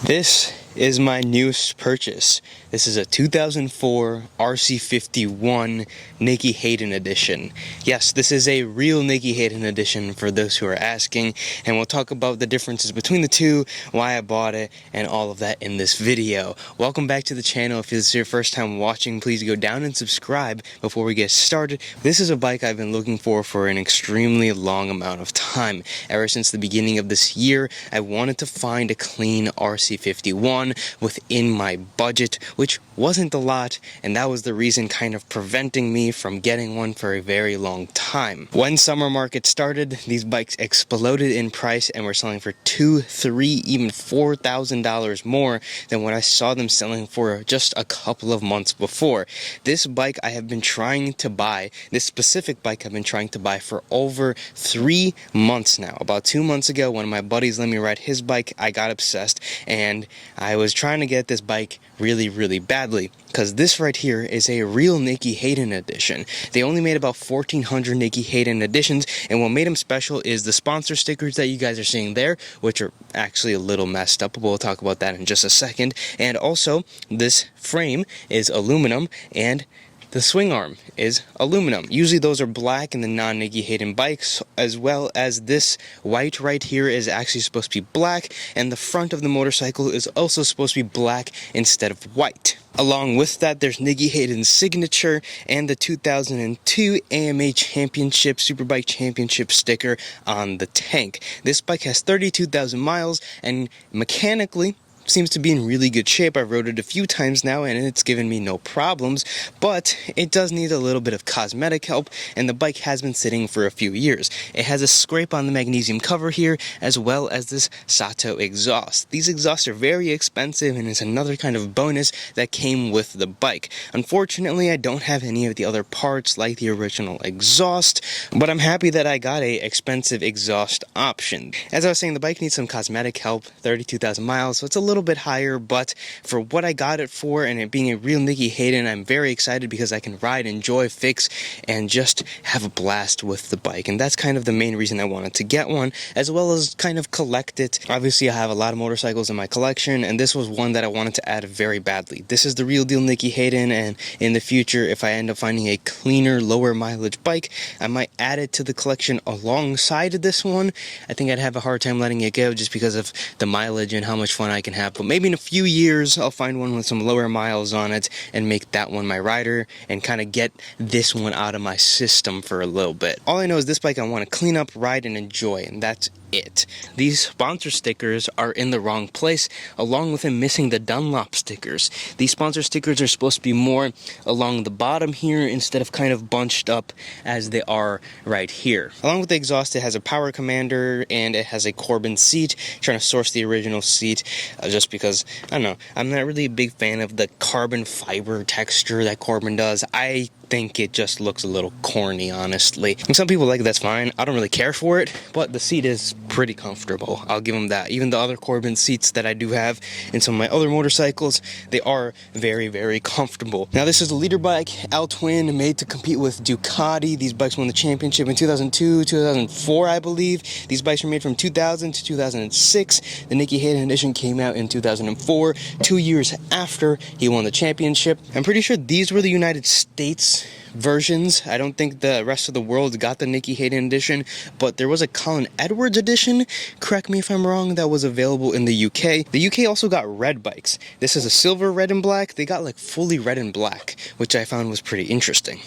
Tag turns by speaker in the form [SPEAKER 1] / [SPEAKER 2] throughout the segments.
[SPEAKER 1] This is my newest purchase. This is a 2004 RC51 Nicky Hayden edition. Yes, this is a real Nicky Hayden edition for those who are asking, and we'll talk about the differences between the two, why I bought it, and all of that in this video. Welcome back to the channel. If this is your first time watching, please go down and subscribe before we get started. This is a bike I've been looking for an extremely long amount of time. Ever since the beginning of this year, I wanted to find a clean RC51 within my budget, which wasn't a lot, and that was the reason kind of preventing me from getting one for a very long time. When summer market started, these bikes exploded in price and were selling for $2,000, $3,000, even $4,000 more than what I saw them selling for just a couple of months before. This bike I have been trying to buy, this specific bike I've been trying to buy for over 3 months now. About 2 months ago, one of my buddies let me ride his bike. I got obsessed, and I was trying to get this bike really badly, because this right here is a real Nicky Hayden edition. They only made about 1,400 Nicky Hayden editions, and what made them special is the sponsor stickers that you guys are seeing there, which are actually a little messed up, but we'll talk about that in just a second. And also, this frame is aluminum, and the swing arm is aluminum. Usually those are black in the non-Nicky Hayden bikes, as well as this white right here is actually supposed to be black, and the front of the motorcycle is also supposed to be black instead of white. Along with that, there's Nicky Hayden's signature and the 2002 AMA Championship Superbike Championship sticker on the tank. This bike has 32,000 miles and mechanically seems to be in really good shape. I rode it a few times now and it's given me no problems, but it does need a little bit of cosmetic help, and the bike has been sitting for a few years. It has a scrape on the magnesium cover here, as well as this Sato exhaust. These exhausts are very expensive, and it's another kind of bonus that came with the bike. Unfortunately, I don't have any of the other parts like the original exhaust, but I'm happy that I got a expensive exhaust option. As I was saying, the bike needs some cosmetic help, 32,000 miles, so it's a little bit higher, but for what I got it for, and it being a real Nicky Hayden, I'm very excited because I can ride, enjoy, fix, and just have a blast with the bike. And that's kind of the main reason I wanted to get one, as well as kind of collect it. Obviously, I have a lot of motorcycles in my collection, and this was one that I wanted to add very badly. This is the real deal Nicky Hayden, and in the future, if I end up finding a cleaner, lower mileage bike, I might add it to the collection alongside this one. I think I'd have a hard time letting it go just because of the mileage and how much fun I can have. But maybe in a few years, I'll find one with some lower miles on it and make that one my rider and kind of get this one out of my system for a little bit. All I know is this bike I want to clean up, ride, and enjoy, and that's it. These sponsor stickers are in the wrong place, along with him missing the Dunlop stickers. These sponsor stickers are supposed to be more along the bottom here instead of kind of bunched up as they are right here. Along with the exhaust, it has a power commander and it has a Corbin seat. Trying to source the original seat just because, I don't know, I'm not really a big fan of the carbon fiber texture that Corbin does. I think it just looks a little corny, honestly. And some people like it, that's fine. I don't really care for it, but the seat is pretty comfortable. I'll give them that. Even the other Corbin seats that I do have in some of my other motorcycles, they are very comfortable. Now, this is a leader bike, L-twin, made to compete with Ducati. These bikes won the championship in 2002, 2004, I believe. These bikes were made from 2000 to 2006. The Nicky Hayden edition came out in 2004, 2 years after he won the championship. I'm pretty sure these were the United States versions. I don't think the rest of the world got the Nicky Hayden edition, but there was a Colin Edwards edition, correct me if I'm wrong, that was available in the UK. The UK also got red bikes. This is a silver, red, and black. They got like fully red and black, which I found was pretty interesting.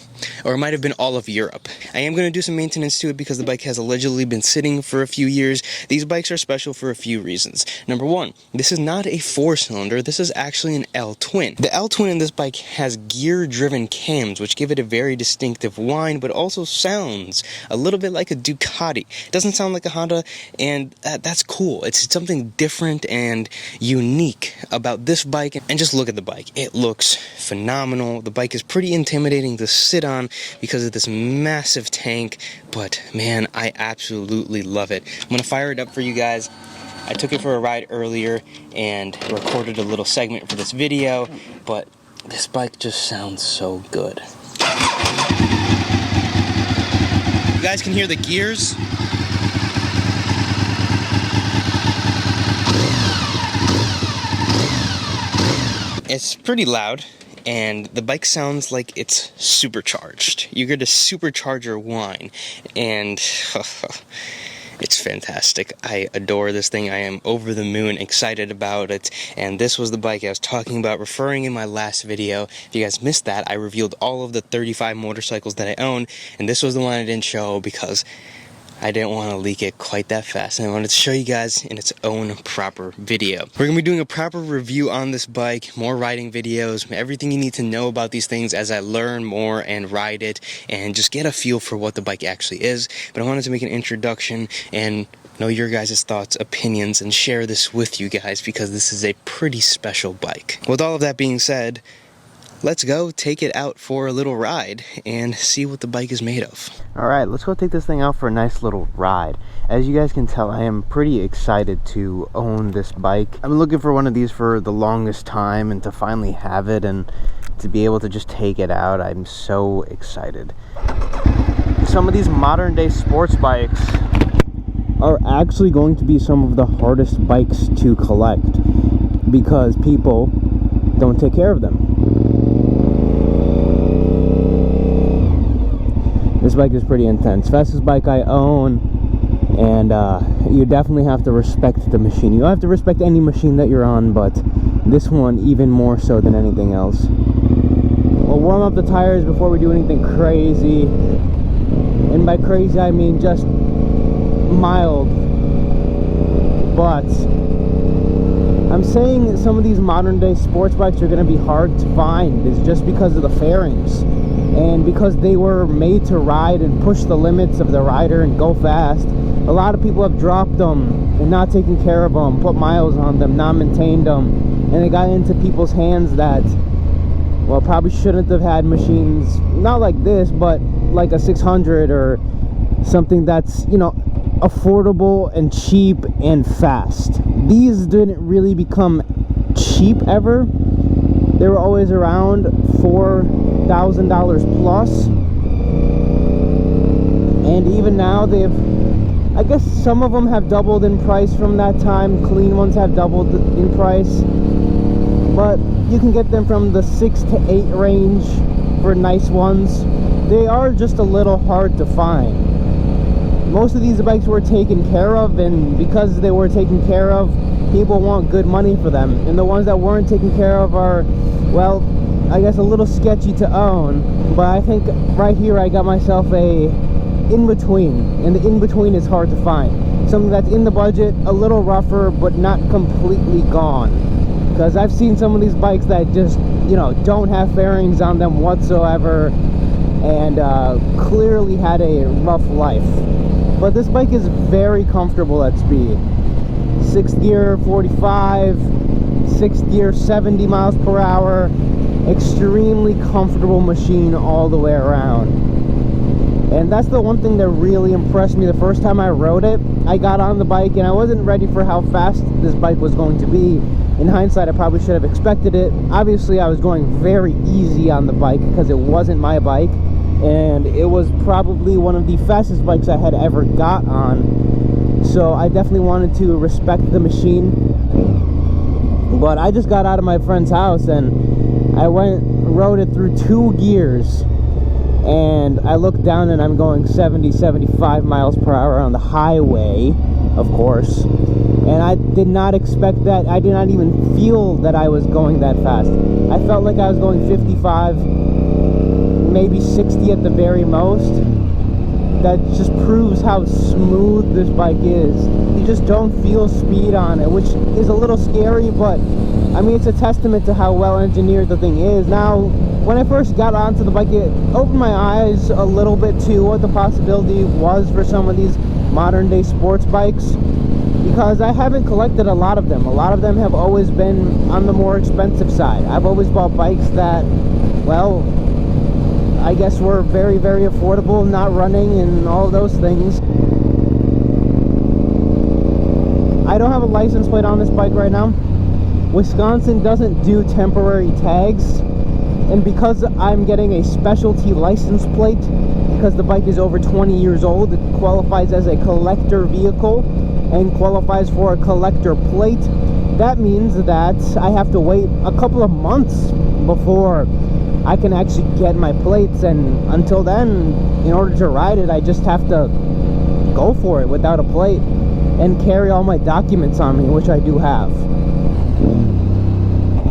[SPEAKER 1] Or it might have been all of Europe. I am going to do some maintenance to it because the bike has allegedly been sitting for a few years. These bikes are special for a few reasons. Number one, this is not a 4-cylinder. This is actually an L-twin. The L-twin in this bike has gear-driven cams, which give it a very distinctive whine, but also sounds a little bit like a Ducati. It doesn't sound like a Honda, and that's cool. It's something different and unique about this bike. And just look at the bike. It looks phenomenal. The bike is pretty intimidating to sit on because of this massive tank, but man, I absolutely love it. I'm gonna fire it up for you guys. I took it for a ride earlier and recorded a little segment for this video, but this bike just sounds so good. You guys can hear the gears. It's pretty loud, and the bike sounds like it's supercharged. You get a supercharger whine, and it's fantastic. I adore this thing. I am over the moon excited about it, and this was the bike I was talking about, referring in my last video. If you guys missed that, I revealed all of the 35 motorcycles that I own, and this was the one I didn't show because I didn't want to leak it quite that fast, and I wanted to show you guys in its own proper video. We're going to be doing a proper review on this bike, more riding videos, everything you need to know about these things as I learn more and ride it, and just get a feel for what the bike actually is. But I wanted to make an introduction and know your guys' thoughts, opinions, and share this with you guys because this is a pretty special bike. With all of that being said, let's go take it out for a little ride and see what the bike is made of. Alright, let's go take this thing out for a nice little ride. As you guys can tell, I am pretty excited to own this bike. I've been looking for one of these for the longest time, and to finally have it and to be able to just take it out, I'm so excited. Some of these modern day sports bikes are actually going to be some of the hardest bikes to collect because people don't take care of them. This bike is pretty intense. Fastest bike I own, and you definitely have to respect the machine. You don't have to respect any machine that you're on, but this one even more so than anything else. We'll warm up the tires before we do anything crazy, and by crazy I mean just mild. But I'm saying that some of these modern day sports bikes are going to be hard to find is just because of the fairings. And because they were made to ride and push the limits of the rider and go fast, a lot of people have dropped them and not taken care of them, put miles on them, not maintained them, and it got into people's hands that, well, probably shouldn't have had machines, not like this, but like a 600 or something that's, you know, affordable and cheap and fast. These didn't really become cheap ever. They were always around $4,000 plus, and even now they've, I guess some of them have doubled in price from that time. Clean ones have doubled in price, but you can get them from the 6 to 8 range for nice ones. They are just a little hard to find. Most of these bikes were taken care of, and because they were taken care of, people want good money for them, and the ones that weren't taken care of are, well, I guess a little sketchy to own. But I think right here I got myself a in-between, and the in-between is hard to find. Something that's in the budget, a little rougher, but not completely gone. Because I've seen some of these bikes that just, you know, don't have fairings on them whatsoever, and clearly had a rough life. But this bike is very comfortable at speed. 6th gear 45, 6th gear 70 miles per hour. Extremely comfortable machine all the way around. And that's the one thing that really impressed me the first time I rode it. I got on the bike and I wasn't ready for how fast this bike was going to be. In hindsight, I probably should have expected it. Obviously, I was going very easy on the bike because it wasn't my bike, and it was probably one of the fastest bikes I had ever got on. So I definitely wanted to respect the machine. But I just got out of my friend's house and I rode it through 2 gears, and I looked down and I'm going 70-75 miles per hour on the highway, of course, and I did not expect that. I did not even feel that I was going that fast. I felt like I was going 55, maybe 60 at the very most. That just proves how smooth this bike is. You just don't feel speed on it, which is a little scary, but I mean, it's a testament to how well engineered the thing is. Now, when I first got onto the bike, it opened my eyes a little bit to what the possibility was for some of these modern day sports bikes, because I haven't collected a lot of them. A lot of them have always been on the more expensive side. I've always bought bikes that, well, I guess were very, very affordable, not running and all those things. I don't have a license plate on this bike right now. Wisconsin doesn't do temporary tags, and because I'm getting a specialty license plate, because the bike is over 20 years old, it qualifies as a collector vehicle and qualifies for a collector plate.
[SPEAKER 2] that means that I have to wait a couple of months before I can actually get my plates, and until then, in order to ride it, I just have to go for it without a plate and carry all my documents on me, which I do have.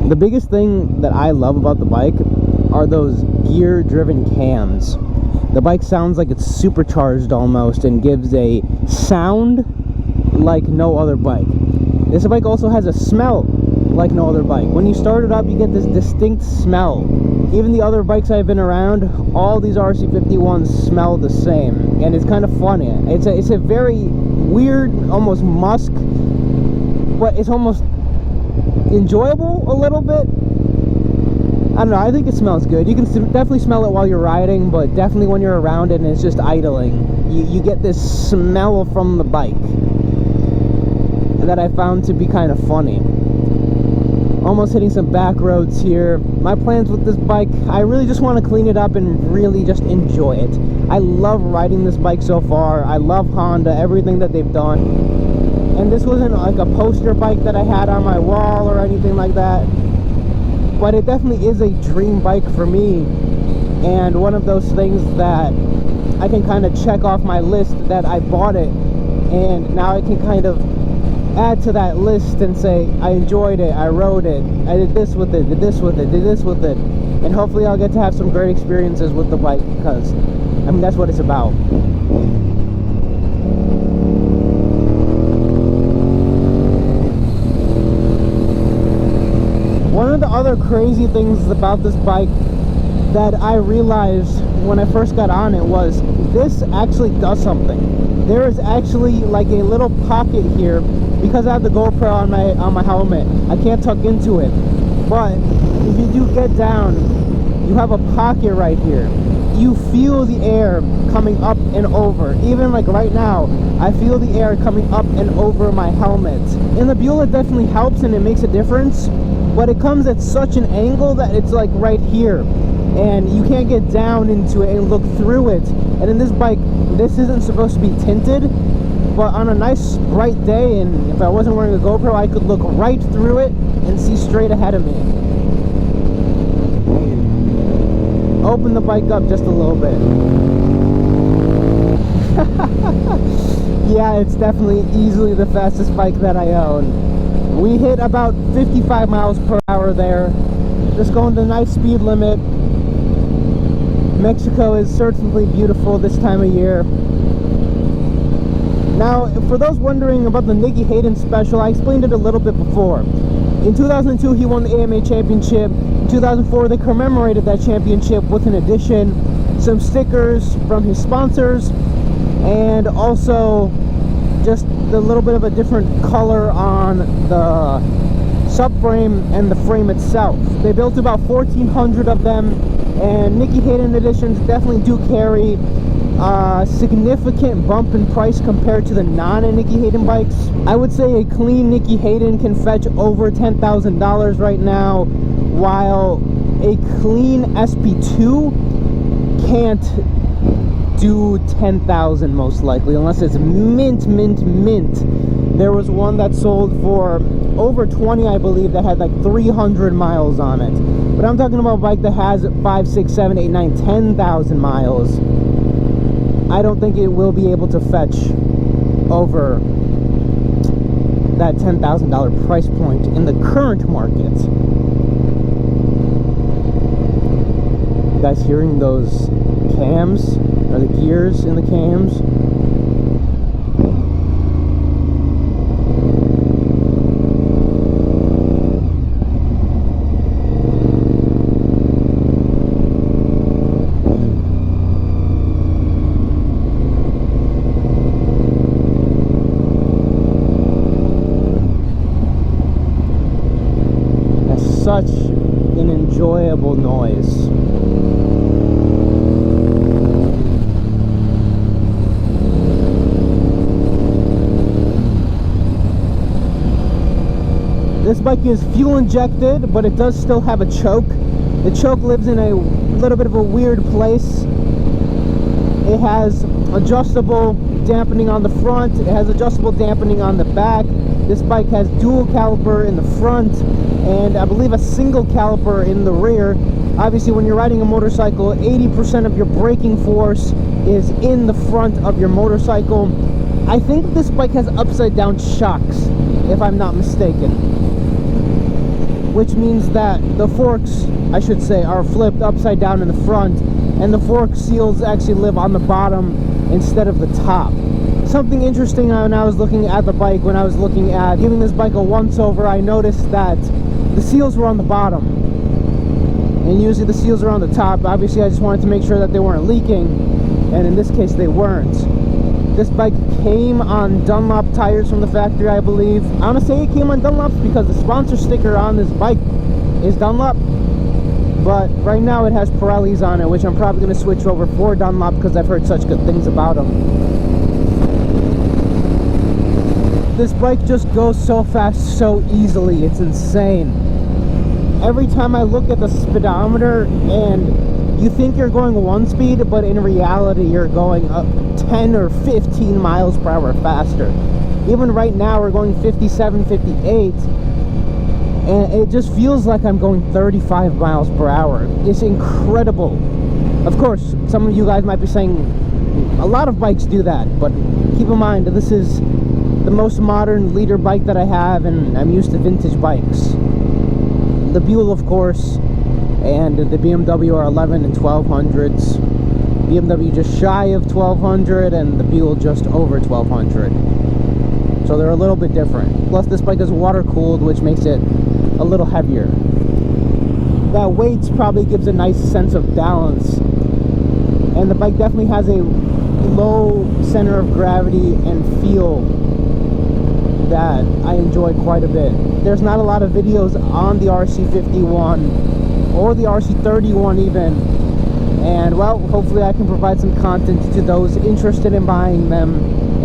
[SPEAKER 2] The biggest thing that I love about the bike are those gear-driven cams. The bike sounds like it's supercharged almost and gives a sound like no other bike. This bike also has a smell like no other bike. When you start it up, you get this distinct smell. Even the other bikes I've been around, all these RC51s smell the same, and it's kind of funny. It's a very weird, almost musk, but it's almost enjoyable a little bit. I don't know, I think it smells good. You can definitely smell it while you're riding, but definitely when you're around it and it's just idling, you get this smell from the bike that I found to be kind of funny. Almost hitting some back roads here. My plans with this bike, I really just want to clean it up and really just enjoy it. I love riding this bike so far. I love Honda, everything that they've done. And this wasn't like a poster bike that I had on my wall or anything like that, but it definitely is a dream bike for me, and one of those things that I can kind of check off my list that I bought it, and now I can kind of add to that list and say I enjoyed it, I rode it, I did this with it, did this with it, did this with it, and hopefully I'll get to have some great experiences with the bike, because I mean that's what it's about. One of the other crazy things about this bike that I realized when I first got on it was this actually does something. There is actually like a little pocket here, because I have the GoPro on my helmet. I can't tuck into it, but if you do get down, you have a pocket right here. You feel the air coming up and over. Even like right now, I feel the air coming up and over my helmet. In the Buell, it definitely helps and it makes a difference, but it comes at such an angle that it's like right here, and you can't get down into it and look through it. And in this bike, this isn't supposed to be tinted, but on a nice bright day, and if I wasn't wearing a GoPro, I could look right through it and see straight ahead of me. Open the bike up just a little bit. Yeah, it's definitely easily the fastest bike that I own. We hit about 55 miles per hour there, just going the nice speed limit. Mexico is certainly beautiful this time of year. Now, for those wondering about the Nicky Hayden special, I explained it a little bit before. In 2002, he won the AMA championship. In 2004, they commemorated that championship with an addition, some stickers from his sponsors, and also just a little bit of a different color on the subframe and the frame itself. They built about 1,400 of them, and Nicky Hayden editions definitely do carry a significant bump in price compared to the non-Nicky Hayden bikes. I would say a clean Nicky Hayden can fetch over $10,000 right now, while a clean SP2 can't do 10,000 most likely, unless it's mint. There was one that sold for over 20, I believe, that had like 300 miles on it. But I'm talking about a bike that has 5, 6, 7, 8, 9, 10,000 miles. I don't think it will be able to fetch over that $10,000 price point in the current market. You guys hearing those cams? Or the gears in the cams? That's such an enjoyable noise. This bike is fuel injected, but it does still have a choke. The choke lives in a little bit of a weird place. It has adjustable dampening on the front, it has adjustable dampening on the back, This bike has dual caliper in the front and I believe a single caliper in the rear. Obviously, when you're riding a motorcycle, 80% of your braking force is in the front of your motorcycle. I think this bike has upside down shocks, if I'm not mistaken, which means that the forks, I should say, are flipped upside down in the front, and the fork seals actually live on the bottom instead of the top. Something interesting when I was looking at the bike, when I was looking at giving this bike a once-over, I noticed that the seals were on the bottom, and usually the seals are on the top. Obviously, I just wanted to make sure that they weren't leaking, and in this case, they weren't. This bike came on Dunlop tires from the factory, I believe. I want to say it came on Dunlops because the sponsor sticker on this bike is Dunlop. But right now it has Pirellis on it, which I'm probably going to switch over for Dunlop because I've heard such good things about them. This bike just goes so fast, so easily. It's insane. Every time I look at the speedometer, and you think you're going 1 speed, but in reality you're going up 10 or 15 miles per hour faster. Even right now we're going 57, 58, and it just feels like I'm going 35 miles per hour. It's incredible. Of course, some of you guys might be saying a lot of bikes do that, but keep in mind this is the most modern leader bike that I have, and I'm used to vintage bikes. The Buell, of course, and the BMW are 11 and 1200s. BMW just shy of 1200, and the Buell just over 1200. So they're a little bit different. Plus, this bike is water cooled, which makes it a little heavier. That weight probably gives a nice sense of balance, and the bike definitely has a low center of gravity and feel that I enjoy quite a bit. There's not a lot of videos on the RC51 or the RC31 even, and well, hopefully I can provide some content to those interested in buying them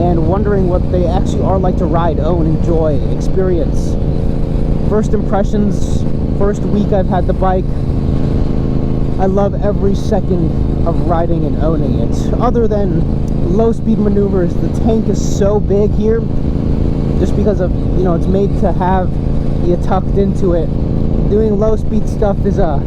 [SPEAKER 2] and wondering what they actually are like to ride, own, enjoy, experience. First impressions, first week I've had the bike, I love every second of riding and owning it. Other than low speed maneuvers, the tank is so big here, just because of, you know, it's made to have you tucked into it. Doing low speed stuff is a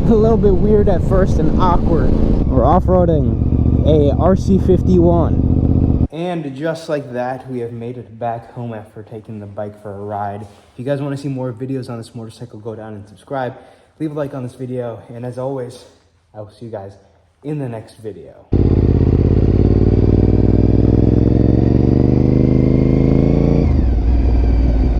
[SPEAKER 2] little bit weird at first and awkward. We're off-roading a RC51. And just like that, we have made it back home after taking the bike for a ride. If you guys want to see more videos on this motorcycle, go down and subscribe. Leave a like on this video, and as always, I will see you guys in the next video.